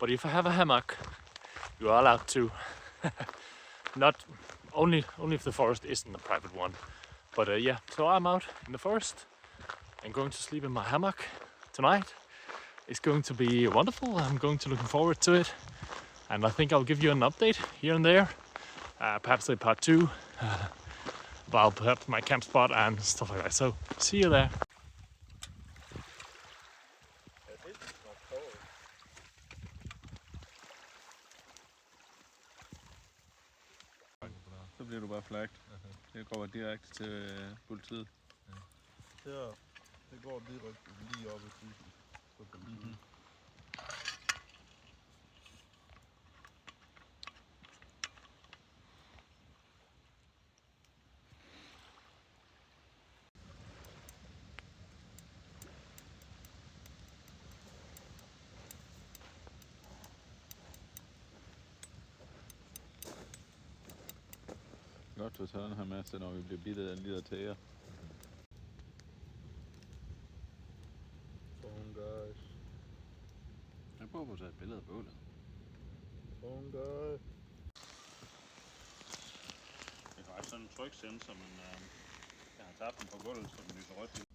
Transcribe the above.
But if I have a hammock, you are allowed to. Not only if the forest isn't a private one. But yeah, so I'm out in the forest and going to sleep in my hammock tonight. It's going to be wonderful. I'm looking forward to it. And I think I'll give you an update here and there. Perhaps a part 2 about perhaps my camp spot and stuff like that. So see you there. Så bliver du bare flagt. Det går direkte til politiet. Ja, det går direkte lige op i bussen på politiet. Godt, du tager den her med til, når vi bliver bittet af en lille tæger. Phone guys. Jeg prøver på at tage et billede af bålet. Phone guy. Det er faktisk sådan en tryksensor, men jeg har tabt den på gulvet, så den lyser rødt.